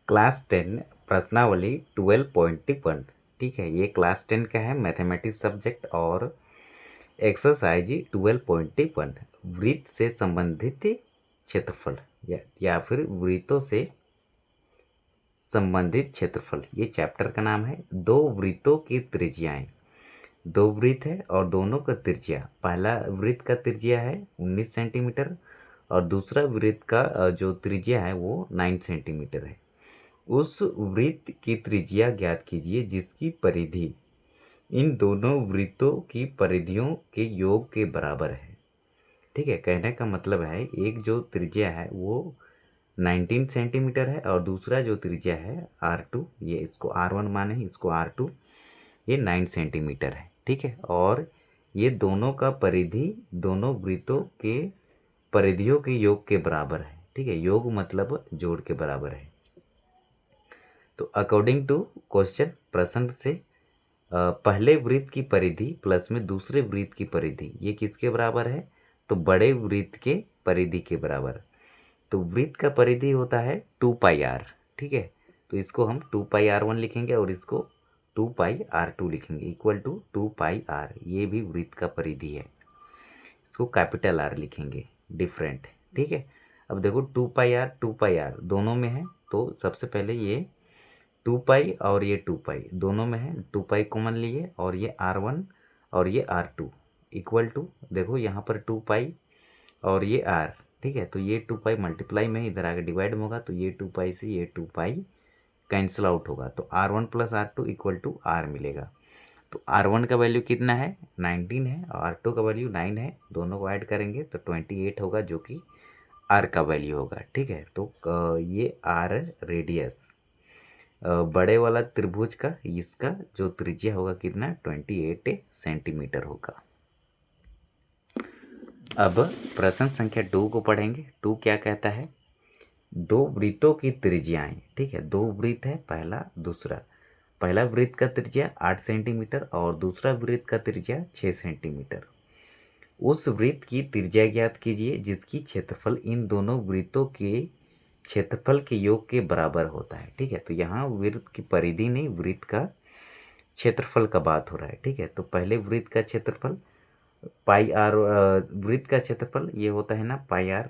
Class 10 प्रश्नावली 12.1। ठीक है, ये क्लास 10 का है मैथमेटिक्स सब्जेक्ट और एक्सरसाइज 12.1 वृत्त से संबंधित क्षेत्रफल या फिर वृत्तों से संबंधित क्षेत्रफल, ये चैप्टर का नाम है। दो वृत्तों की त्रिज्याएं, दो वृत्त है और दोनों का त्रिज्या, पहला वृत्त का त्रिज्या है 19 सेंटीमीटर और दूसरा वृत्त का जो त्रिज्या है वो 9 सेंटीमीटर है। उस वृत्त की त्रिज्या ज्ञात कीजिए जिसकी परिधि इन दोनों वृत्तों की परिधियों के योग के बराबर है। ठीक है, कहने का मतलब है एक जो त्रिज्या है वो 19 सेंटीमीटर है और दूसरा जो त्रिज्या है R2, ये इसको R1 माने, इसको R2, ये 9 सेंटीमीटर है। ठीक है, और ये दोनों का परिधि दोनों वृत्तों के परिधियों के योग के बराबर है। ठीक है, योग मतलब जोड़ के बराबर है। तो अकॉर्डिंग टू क्वेश्चन, प्रश्न से पहले वृत्त की परिधि प्लस में दूसरे वृत्त की परिधि ये किसके बराबर है? तो बड़े वृत्त के परिधि के बराबर। तो वृत्त का परिधि होता है 2πr। ठीक है, तो इसको हम 2πr1 लिखेंगे और इसको 2πr2 लिखेंगे इक्वल टू 2πr। ये भी वृत्त का परिधि है, इसको कैपिटल R लिखेंगे, डिफरेंट। ठीक है, अब देखो 2πr दोनों में है, तो सबसे पहले ये 2π और ये 2π दोनों में है, 2π कॉमन लिए और ये R1 और ये R2 इक्वल टू, देखो यहाँ पर 2π और ये R। ठीक है, तो ये 2π मल्टीप्लाई में इधर आगे डिवाइड में होगा, तो ये 2π से ये 2π कैंसिल आउट होगा, तो R1 plus R2 equal to R मिलेगा। तो R1 का वैल्यू कितना है? 19 है और R2 का वैल्यू 9 है, दोनों को ऐड करेंगे तो 28 होगा जो कि R का वैल्यू होगा। ठीक है, तो ये R रेडियस बड़े वाला त्रिभुज का इसका जो त्रिज्या होगा कितना? 28 सेंटीमीटर होगा। अब प्रश्न संख्या 2 को पढ़ेंगे। 2 क्या कहता है? दो वृत्तों की त्रिज्याएं। ठीक है, दो वृत्त है, पहला दूसरा। पहला वृत्त का त्रिज्या 8 सेंटीमीटर और दूसरा वृत्त का त्रिज्या 6 सेंटीमीटर। उस वृत्त की त्रिज्या ज्ञात कीजिए जिसकी क्षेत्रफल इन दोनों वृत्तों के क्षेत्रफल के योग के बराबर होता है। ठीक है, तो यहाँ वृत्त की परिधि नहीं, वृत्त का क्षेत्रफल का बात हो रहा है। ठीक है, तो पहले वृत्त का क्षेत्रफल πr, वृत्त का क्षेत्रफल ये होता है ना πr।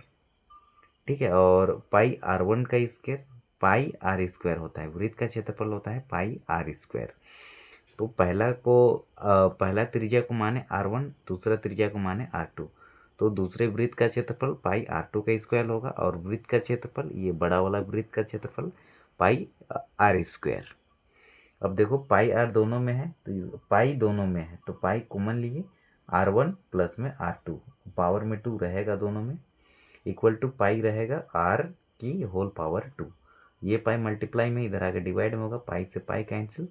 ठीक है, और πr1 का स्क्वायर πr² होता है, वृत्त का क्षेत्रफल होता है πr²। तो पहला त्रिज्या को माने R1, दूसरा त्रिज्या को माने R2, तो दूसरे वृत्त का क्षेत्रफल πr2 का स्क्वायर होगा और वृत्त का क्षेत्रफल, ये बड़ा वाला वृत्त का क्षेत्रफल πr²। अब देखो πr दोनों में है, तो पाई दोनों में है तो पाई कॉमन लिए, R1 प्लस में R2, पावर में 2 रहेगा दोनों में, इक्वल टू पाई रहेगा R की होल पावर 2। ये पाई मल्टीप्लाई में इधर आगे डिवाइड में होगा, पाई से पाई कैंसिल।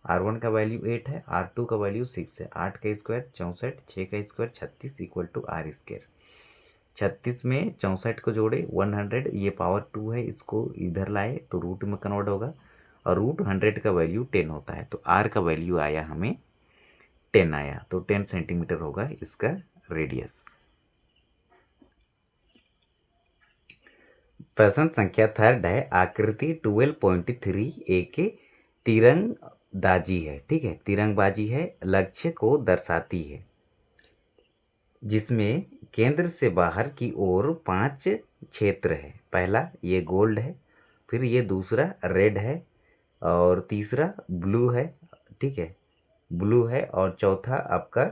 R1 का वैल्यू 8 है, R2 का वैल्यू 6 है, 8 का स्क्वायर 64, 6 का स्क्वायर 36 इक्वल टू R²। 36 में 64 को जोड़े 100, ये पावर 2 है, इसको इधर लाए तो रूट में कन्वर्ट होगा और रूट 100 का वैल्यू 10 होता है, तो R का वैल्यू आया हमें 10 आया, तो 10 सेंटीमीटर होगा इसका रेडियस। प्रश्न संख्या 3 है, आकृति 12.3 एक तीरंगबाजी है। ठीक है, तीरंगबाजी है, लक्ष्य को दर्शाती है, जिसमें केंद्र से बाहर की ओर 5 क्षेत्र है। पहला ये गोल्ड है, फिर ये दूसरा रेड है और तीसरा ब्लू है। ठीक है, ब्लू है और चौथा आपका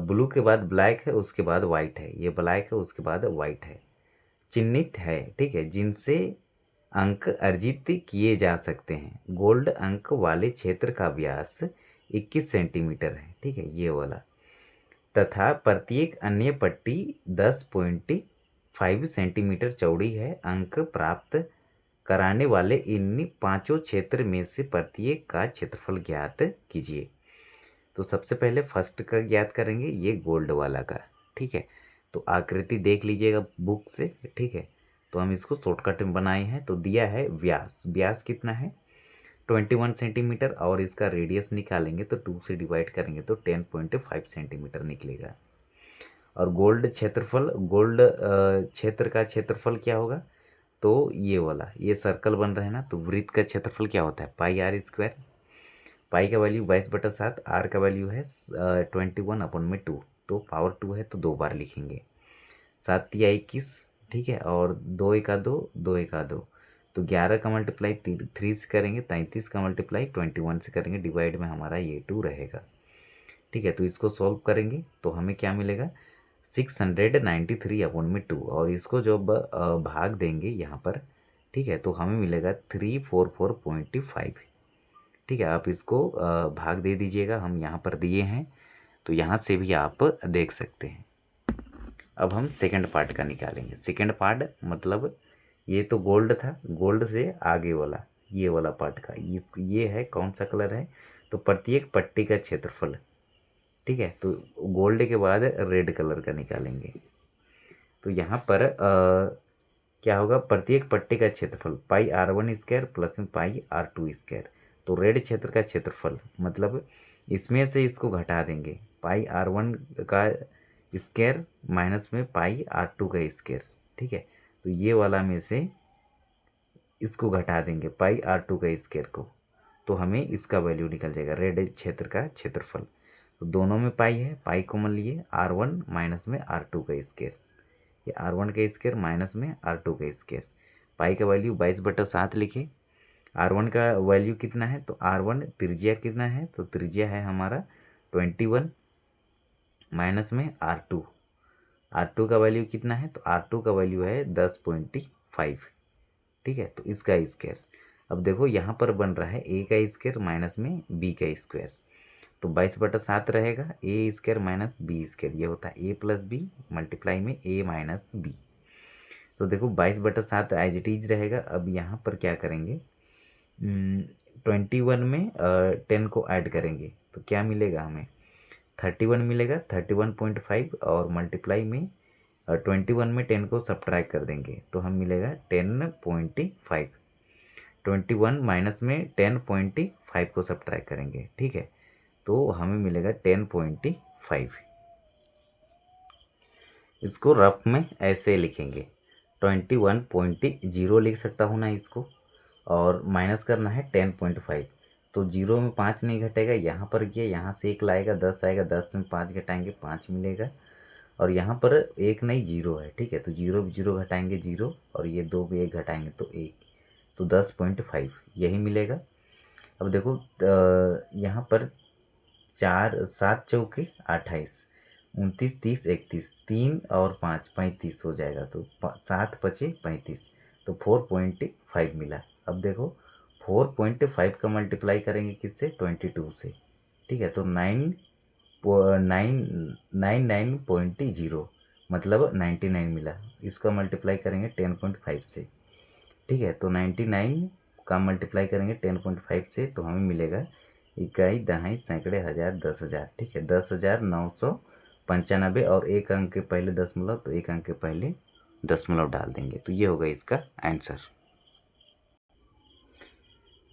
ब्लू के बाद ब्लैक है, उसके बाद वाइट है, ये ब्लैक है उसके बाद वाइट है, चिन्हित है। ठीक है, जिनसे अंक अर्जित किए जा सकते हैं। गोल्ड अंक वाले क्षेत्र का व्यास 21 सेंटीमीटर है। ठीक है, ये वाला, तथा प्रत्येक अन्य पट्टी 10.5 सेंटीमीटर चौड़ी है। अंक प्राप्त कराने वाले इन पांचों क्षेत्र में से प्रत्येक का क्षेत्रफल ज्ञात कीजिए। तो सबसे पहले फर्स्ट का ज्ञात करेंगे, ये गोल्ड वाला का। ठीक है, तो आकृति देख लीजिएगा बुक से। ठीक है, तो हम इसको शॉर्टकट में बनाए हैं। तो दिया है व्यास, व्यास कितना है? 21 सेंटीमीटर और इसका रेडियस निकालेंगे तो 2 से डिवाइड करेंगे तो 10.5 सेंटीमीटर निकलेगा। और गोल्ड क्षेत्रफल, गोल्ड क्षेत्र का क्षेत्रफल क्या होगा? तो ये वाला ये सर्कल बन रहा है ना, तो वृत्त का क्षेत्रफल क्या होता है पाई आर स्क्वायर। पाई का वैल्यू 22/7, आर का वैल्यू है 21/2, तो पावर 2 है तो 2 बार लिखेंगे। 7×3 = 21, ठीक है, और 2×1 = 2, 2×1 = 2, तो 11 का मल्टीप्लाई 3 से करेंगे, 33 का मल्टीप्लाई 21 से करेंगे, डिवाइड में हमारा ये 2 रहेगा। ठीक है, तो इसको सॉल्व करेंगे तो हमें क्या मिलेगा 693/2, और इसको जब भाग देंगे यहाँ पर, ठीक है, तो हमें मिलेगा 344.5। ठीक है, आप इसको भाग दे दीजिएगा, हम यहाँ पर दिए हैं तो यहाँ से भी आप देख सकते हैं। अब हम सेकंड पार्ट का निकालेंगे। सेकंड पार्ट मतलब ये तो गोल्ड था, गोल्ड से आगे वाला ये वाला पार्ट का ये है कौन सा कलर है, तो प्रत्येक पट्टी का क्षेत्रफल। ठीक है, तो गोल्ड के बाद रेड कलर का निकालेंगे। तो यहाँ पर क्या होगा, प्रत्येक पट्टी का क्षेत्रफल पाई r1² प्लस में पाई r2²। तो रेड क्षेत्र का क्षेत्रफल मतलब इसमें से इसको घटा देंगे, पाई r1 का स्क्वायर माइनस में पाई r2 का स्क्वायर। ठीक है, तो ये वाला में से इसको घटा देंगे पाई r2 का स्क्वायर को, तो हमें इसका वैल्यू निकल जाएगा रेड क्षेत्र का क्षेत्रफल। तो दोनों में पाई है, पाई कॉमन लिए, r1 माइनस में r2 का स्क्वायर, ये r1 का स्क्वायर माइनस में r2 का स्क्वायर। पाई का वैल्यू 22/7 लिखे। r1 का वैल्यू कितना है, तो r1 त्रिज्या कितना है, तो त्रिज्या है हमारा 21 माइनस में r2 का वैल्यू कितना है, तो r2 का वैल्यू है 10.5। ठीक है, तो इसका स्क्वायर। अब देखो यहाँ पर बन रहा है a का स्क्वायर माइनस में b का स्क्वायर, तो 22/7 रहेगा a² माइनस b², ये होता है a प्लस बी मल्टीप्लाई में a माइनस बी। तो देखो 22/7 एज इट इज रहेगा। अब यहाँ पर क्या करेंगे, 21 में 10 को ऐड करेंगे तो क्या मिलेगा हमें 31 मिलेगा, 31.5, और मल्टीप्लाई में 21 में 10 को सब्ट्रैक्ट कर देंगे तो हम मिलेगा 10.5। 21 माइनस में 10.5 को सब्ट्रैक्ट करेंगे, ठीक है, तो हमें मिलेगा 10.5। इसको रफ में ऐसे लिखेंगे 21.0 लिख सकता हूँ ना इसको, और माइनस करना है 10.5। तो 0 में 5 नहीं घटेगा, यहाँ पर ये यहाँ से 1 लाएगा 10 आएगा, 10 में 5 घटाएंगे 5 मिलेगा, और यहाँ पर 1 नहीं 0 है। ठीक है, तो 0 घटाएंगे 0, और ये 2 भी 1 घटाएंगे तो 1, तो 10.5 यही मिलेगा। अब देखो यहाँ पर 7 चौके 28, 29, 30, 31, 3 और 5 35 हो जाएगा, तो 7 5 35, तो 4.5 मिला। अब देखो 4.5 का मल्टीप्लाई करेंगे किससे, 22 से। ठीक है, तो 99.0 मतलब 99 मिला। इसका मल्टीप्लाई करेंगे 10.5 से। ठीक है, तो 99 का मल्टीप्लाई करेंगे 10.5 से तो हमें मिलेगा इकाई, दहाई, सैकड़े, हज़ार, 10,000। ठीक है, 10,995, और एक अंक के पहले दशमलव, तो एक अंक के पहले दशमलव डाल देंगे, तो ये होगा इसका आंसर।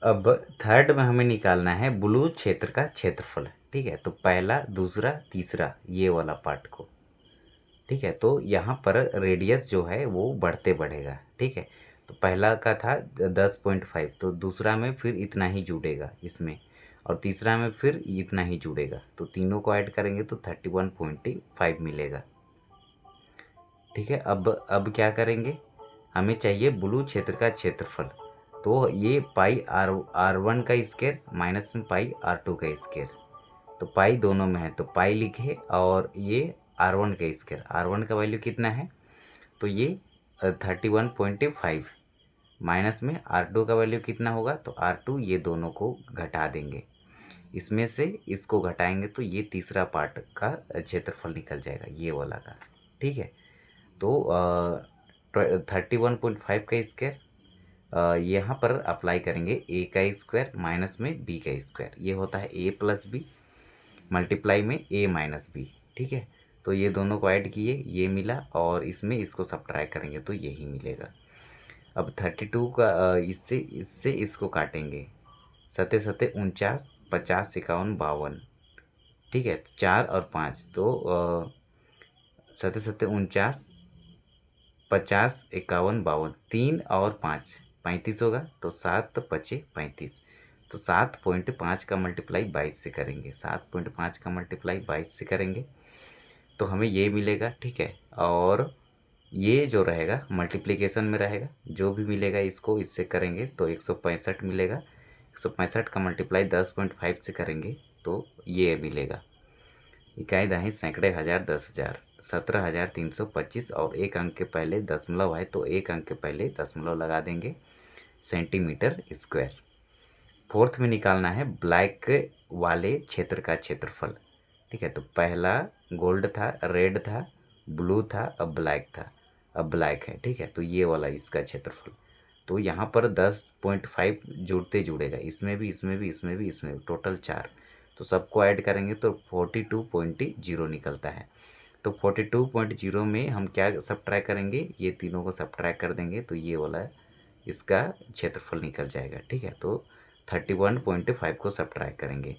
अब थर्ड में हमें निकालना है ब्लू क्षेत्र का क्षेत्रफल। ठीक है, तो पहला, दूसरा, तीसरा ये वाला पार्ट को। ठीक है, तो यहाँ पर रेडियस जो है वो बढ़ते बढ़ेगा। ठीक है, तो पहला का था 10.5, तो दूसरा में फिर इतना ही जुड़ेगा इसमें, और तीसरा में फिर इतना ही जुड़ेगा, तो तीनों को ऐड करेंगे तो 31.5 मिलेगा। ठीक है, अब क्या करेंगे, हमें चाहिए ब्लू क्षेत्र का क्षेत्रफल। तो ये पाई r1 का स्क्वायर माइनस में पाई r2 का स्क्वायर, तो पाई दोनों में है तो पाई लिखे, और ये r1 का स्क्वायर, r1 का वैल्यू कितना है, तो ये 31.5 माइनस में r2 का वैल्यू कितना होगा, तो r2, ये दोनों को घटा देंगे, इसमें से इसको घटाएंगे तो ये तीसरा पार्ट का क्षेत्रफल निकल जाएगा ये वाला का। ठीक है, तो 31.5 का स्क्वायर यहाँ पर अप्लाई करेंगे a का स्क्वायर माइनस में b का स्क्वायर, ये होता है a प्लस बी मल्टीप्लाई में a माइनस बी। ठीक है, तो ये दोनों को ऐड किए, ये मिला, और इसमें इसको सब्ट्रैक्ट करेंगे तो यही मिलेगा। अब 32 का इससे इसको काटेंगे, 7 7 49, 50 51 52। ठीक है, 4 और 5, तो 7 7 49, 50, 51, 52, 3 और 5 35 होगा, तो 7 पचे 35। तो 7.5 का मल्टीप्लाई 22 से करेंगे, 7.5 का मल्टीप्लाई 22 से करेंगे तो हमें ये मिलेगा, ठीक है। और ये जो रहेगा मल्टीप्लिकेशन में रहेगा, जो भी मिलेगा इसको इससे करेंगे तो 165 मिलेगा। 165 का मल्टीप्लाई 10.5 से करेंगे तो ये मिलेगा। इकाई दहाई सैकड़े हज़ार 10,000 17,325 और एक अंक के पहले दशमलव है तो एक अंक के पहले दशमलव लगा देंगे, सेंटीमीटर स्क्वायर। फोर्थ में निकालना है ब्लैक वाले क्षेत्र का क्षेत्रफल, ठीक है। तो पहला गोल्ड था, रेड था, ब्लू था, अब ब्लैक था, अब ब्लैक है, ठीक है। तो ये वाला इसका क्षेत्रफल, तो यहाँ पर 10.5 जुड़ते जुड़ेगा, इसमें भी इसमें भी इसमें भी इसमें भी, टोटल 4। तो सबको ऐड करेंगे तो 42.0 निकलता है। तो 42.0 में हम क्या सब्ट्रैक्ट करेंगे, ये तीनों को सब्ट्रैक्ट कर देंगे तो ये वाला इसका क्षेत्रफल निकल जाएगा, ठीक है। तो 31.5 को सब्ट्रैक्ट करेंगे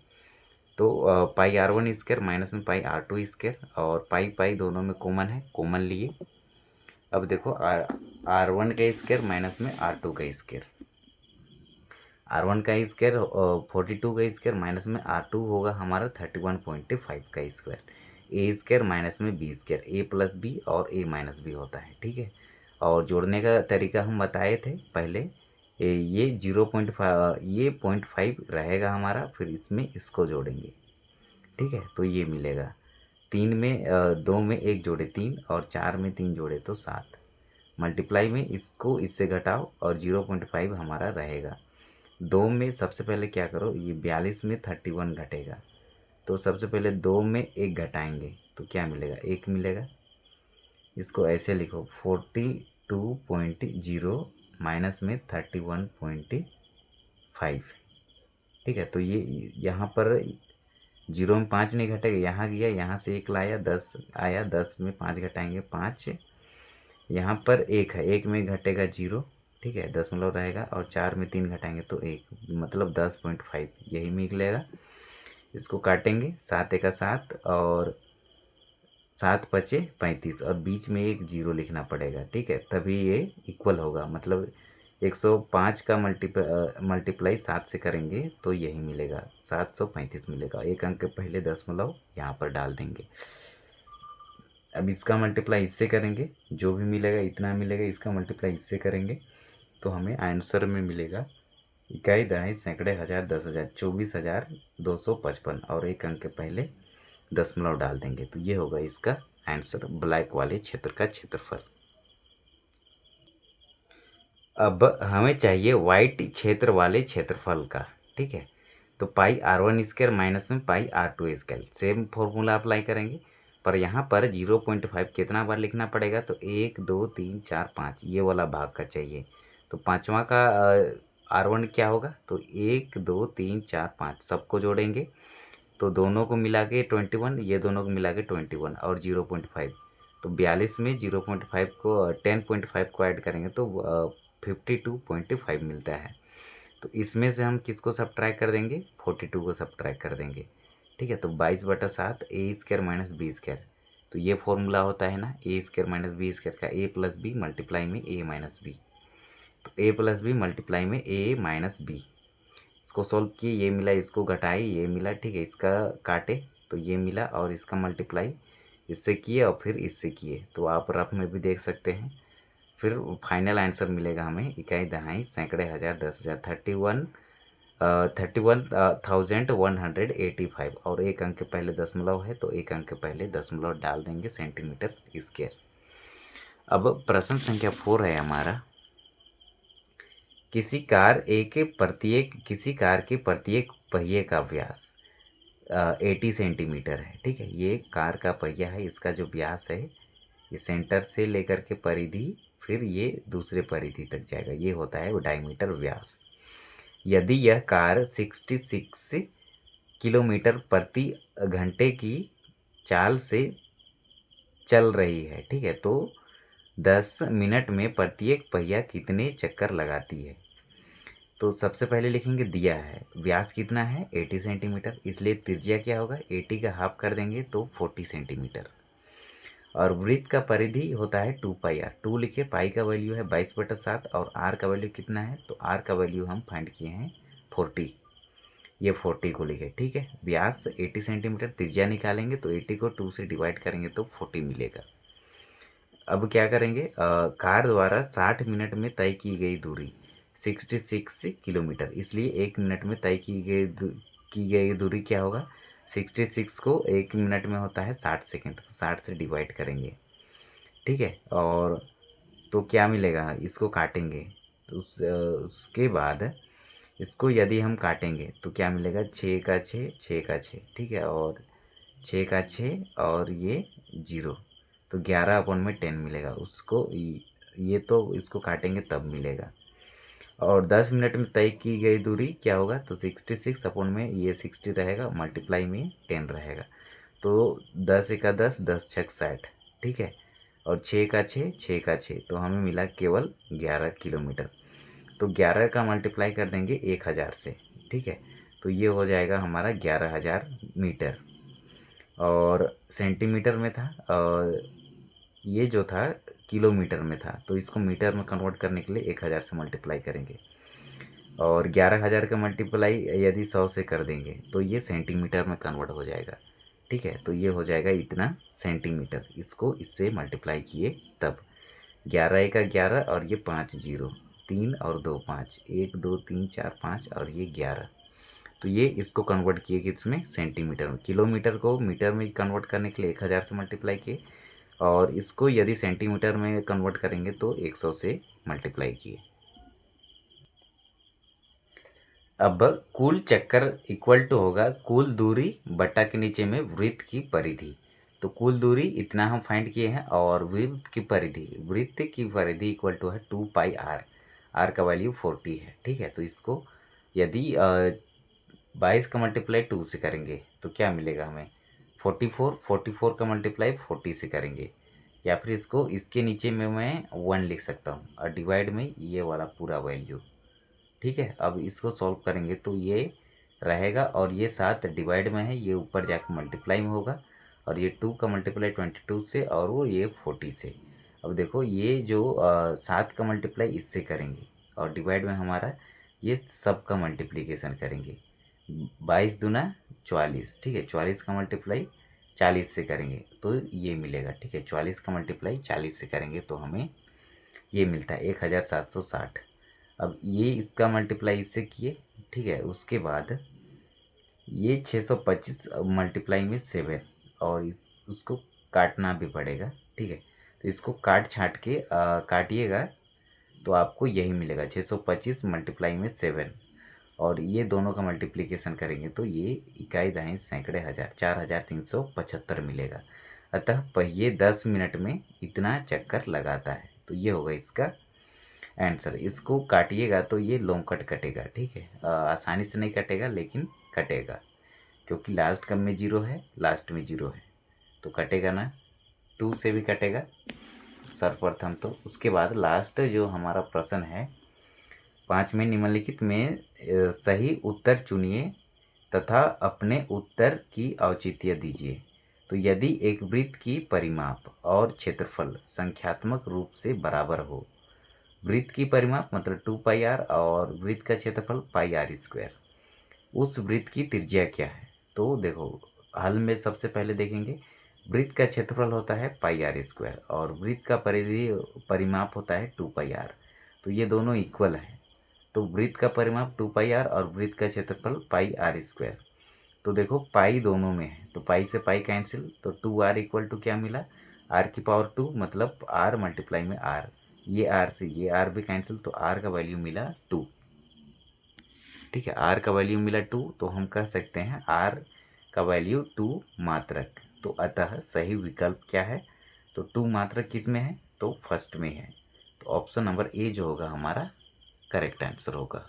तो पाई R1 स्क्वायर माइनस में पाई R2 स्क्वायर, और पाई पाई दोनों में कॉमन है, कॉमन लिए। अब देखो R1 का स्क्वायर माइनस में R2 का स्क्वायर, R1 का स्क्वायर 42 का स्क्वायर माइनस में R2 होगा हमारा 31.5 का स्क्वायर, ए स्क्वायर माइनस में बी स्क्वायर, ए प्लस बी और ए माइनस बी होता है, ठीक है। और जोड़ने का तरीका हम बताए थे पहले, ये 0.5 ये 0.5 रहेगा हमारा, फिर इसमें इसको जोड़ेंगे, ठीक है। तो ये मिलेगा 3 में 2 में 1 जोड़े 3 और 4 में 3 जोड़े तो 7, मल्टीप्लाई में इसको इससे घटाओ और 0.5 हमारा रहेगा। 2 में सबसे पहले क्या करो, ये 42 में 31 घटेगा, तो सबसे पहले 2 में 1 घटाएंगे तो क्या मिलेगा, 1 मिलेगा। इसको ऐसे लिखो 42.0 माइनस में 31.5, ठीक है। तो ये यहाँ पर 0 में 5 नहीं घटेगा, यहाँ गया, यहाँ से 1 लाया 10 आया, 10 में 5 घटाएंगे 5, यहाँ पर 1 है, 1 में घटेगा 0, ठीक है, दशमलव रहेगा, और 4 में 3 घटाएंगे तो 1, मतलब 10.5 यही मिलेगा। इसको काटेंगे, 7 का 7 और 7 पचे 35 और बीच में एक 0 लिखना पड़ेगा, ठीक है, तभी ये इक्वल होगा। मतलब 105 का मल्टीप्लाई 7 से करेंगे तो यही मिलेगा, 735 मिलेगा। एक अंक के पहले दशमलव यहाँ पर डाल देंगे। अब इसका मल्टीप्लाई इससे करेंगे, जो भी मिलेगा इतना मिलेगा, इसका मल्टीप्लाई इससे करेंगे तो हमें आंसर में मिलेगा इकाई दहाई सैकड़े हज़ार 10,000 24,255 और एक अंक के पहले दशमलव डाल देंगे तो ये होगा इसका आंसर, ब्लैक वाले क्षेत्र का क्षेत्रफल। अब हमें चाहिए वाइट क्षेत्र वाले क्षेत्रफल का, ठीक है। तो पाई R1 स्क्वायर माइनस में पाई R2 square, same formula apply करेंगे, पर यहाँ पर 0.5 कितना बार लिखना पड़ेगा, तो 1 2 3 4 5 ये वाला भाग का चाहिए। तो पाँचवा का R1 क्या होगा, तो 1 2 3 4 5 सबको जोड़ेंगे तो दोनों को मिला के 21, ये दोनों को मिला के 21 और 0.5, तो 42 में 0.5 को 10.5 को ऐड करेंगे तो 52.5 मिलता है। तो इसमें से हम किसको सब्ट्रैक्ट कर देंगे, 42 को सब्ट्रैक्ट कर देंगे, ठीक है। तो 22/7 ए स्क्वायर माइनस बी स्क्वायर, तो ये फॉर्मूला होता है ना, ए स्क्वायर माइनस बी स्क्वायर का, ए प्लस बी मल्टीप्लाई में ए माइनस बी, तो ए प्लस बी मल्टीप्लाई में ए माइनस बी। इसको सॉल्व किए, ये मिला, इसको घटाए ये मिला, ठीक है, इसका काटे तो ये मिला, और इसका मल्टीप्लाई इससे किए और फिर इससे किए, तो आप रफ में भी देख सकते हैं। फिर फाइनल आंसर मिलेगा हमें इकाई दहाई सैकड़े हज़ार 10,000 31,185, और एक अंक के पहले दशमलव है तो एक अंक के पहले दशमलव डाल देंगे, सेंटीमीटर स्क्वायर। अब प्रश्न संख्या 4 है हमारा, किसी कार के प्रत्येक पहिए का व्यास 80 सेंटीमीटर है, ठीक है। ये कार का पहिया है, इसका जो व्यास है ये सेंटर से लेकर के परिधि फिर ये दूसरे परिधि तक जाएगा, ये होता है डायमीटर व्यास। यदि यह कार 66 किलोमीटर प्रति घंटे की चाल से चल रही है, ठीक है, तो 10 मिनट में प्रत्येक पहिया कितने चक्कर लगाती है। तो सबसे पहले लिखेंगे, दिया है व्यास कितना है 80 सेंटीमीटर, इसलिए त्रिज्या क्या होगा, 80 का हाफ कर देंगे तो 40 सेंटीमीटर। और वृत्त का परिधि होता है 2πr। 2 लिखिए, पाई का वैल्यू है 22/7 और आर का वैल्यू कितना है, तो आर का वैल्यू हम फाइंड किए हैं 40। ये 40 को लिखे, ठीक है। व्यास 80 सेंटीमीटर, त्रिज्या निकालेंगे तो 80 को 2 से डिवाइड करेंगे तो 40 मिलेगा। अब क्या करेंगे, कार द्वारा 60 मिनट में तय की गई दूरी 66 किलोमीटर, इसलिए 1 मिनट में तय की गई दूरी क्या होगा, 66 को 1 मिनट में होता है 60 सेकेंड, तो 60 से डिवाइड करेंगे, ठीक है। और तो क्या मिलेगा, इसको काटेंगे तो उसके बाद इसको यदि हम काटेंगे तो क्या मिलेगा, 6 का 6, 6 का 6, ठीक है, और 6 का 6 और ये 0, तो 11/10 मिलेगा उसको। ये तो इसको काटेंगे तब मिलेगा। और 10 मिनट में तय की गई दूरी क्या होगा, तो 66 अपॉन में ये 60 रहेगा, मल्टीप्लाई में 10 रहेगा, तो 10 एका 10, 10 छक 60, ठीक है। और 6 का 6, 6 का 6, तो हमें मिला केवल 11 किलोमीटर। तो 11 का मल्टीप्लाई कर देंगे 1000 से, ठीक है, तो ये हो जाएगा हमारा 11,000 मीटर। और सेंटीमीटर में था और ये जो था किलोमीटर में था, तो इसको मीटर में कन्वर्ट करने के लिए 1000 से मल्टीप्लाई करेंगे। और 11,000 का मल्टीप्लाई यदि 100 से कर देंगे तो ये सेंटीमीटर में कन्वर्ट हो जाएगा, ठीक है। तो ये हो जाएगा इतना सेंटीमीटर, इसको इससे मल्टीप्लाई किए तब। 11 एका 11 और ये 5 0, 3 और 2 5, 1 2 3 4 5 और ये 11, तो ये इसको कन्वर्ट किए किसमें, सेंटीमीटर में। किलोमीटर को मीटर में कन्वर्ट करने के लिए 1000 से मल्टीप्लाई किए, और इसको यदि सेंटीमीटर में कन्वर्ट करेंगे तो 100 से मल्टीप्लाई किए। अब कुल चक्कर इक्वल टू होगा कुल दूरी बटा के नीचे में वृत्त की परिधि। तो कुल दूरी इतना हम फाइंड किए हैं, और वृत्त की परिधि इक्वल टू है 2πr। आर का वैल्यू 40 है, ठीक है। तो इसको यदि 22 का मल्टीप्लाई 2 से करेंगे तो क्या मिलेगा हमें, 44। 44 का मल्टीप्लाई 40 से करेंगे, या फिर इसको इसके नीचे में मैं 1 लिख सकता हूँ और डिवाइड में ये वाला पूरा वैल्यू, ठीक है। अब इसको सॉल्व करेंगे तो ये रहेगा, और ये 7 डिवाइड में है, ये ऊपर जाकर मल्टीप्लाई में होगा, और ये 2 का मल्टीप्लाई 22 से, और वो ये 40 से। अब देखो ये जो 7 का मल्टीप्लाई इससे करेंगे, और डिवाइड में हमारा ये सब का मल्टीप्लिकेशन करेंगे, 22 दूना 44, ठीक है। 44 का मल्टीप्लाई 40 से करेंगे तो ये मिलेगा, ठीक है। 44 का मल्टीप्लाई 40 से करेंगे तो हमें ये मिलता है 1760। अब ये इसका मल्टीप्लाई इससे किए, ठीक है। उसके बाद ये 625 मल्टीप्लाई में 7, और उसको काटना भी पड़ेगा, ठीक है। तो इसको काट छाट के काटिएगा तो आपको यही मिलेगा 625 मल्टीप्लाई में 7, और ये दोनों का मल्टीप्लिकेशन करेंगे तो ये इकाई दहाई सैकड़े हज़ार 4375 मिलेगा। अतः पहिए 10 मिनट में इतना चक्कर लगाता है। तो ये होगा इसका आंसर। इसको काटिएगा तो ये लॉन्ग कट कटेगा, ठीक है। आसानी से नहीं कटेगा लेकिन कटेगा, क्योंकि लास्ट कम में 0 है, लास्ट में 0 है, तो कटेगा ना। 2 से भी कटेगा सर्वप्रथम तो। उसके बाद लास्ट जो हमारा प्रश्न है, 5 में निम्नलिखित में सही उत्तर चुनिए तथा अपने उत्तर की औचित्य दीजिए। तो यदि एक वृत्त की परिमाप और क्षेत्रफल संख्यात्मक रूप से बराबर हो, वृत्त की परिमाप मतलब 2πr और वृत्त का क्षेत्रफल πr², उस वृत्त की त्रिज्या क्या है। तो देखो हल में सबसे पहले देखेंगे, वृत्त का क्षेत्रफल होता है πr² और वृत्त का परिमाप होता है 2πr, तो ये दोनों इक्वल है। तो वृत्त का परिमाप 2πr और वृत्त का क्षेत्रफल πr²। तो देखो पाई दोनों में है, तो पाई से पाई कैंसिल, तो 2r इक्वल टू क्या मिला, r⁴ मतलब r मल्टीप्लाई में r, ये r से ये r भी कैंसिल, तो r का वैल्यू मिला 2, ठीक है। r का वैल्यू मिला 2, तो हम कह सकते हैं r का वैल्यू 2 मात्रक। तो अतः सही विकल्प क्या है, तो 2 मात्रक किस में है, तो फर्स्ट में है। तो ऑप्शन नंबर ए जो होगा हमारा करेक्ट आंसर होगा।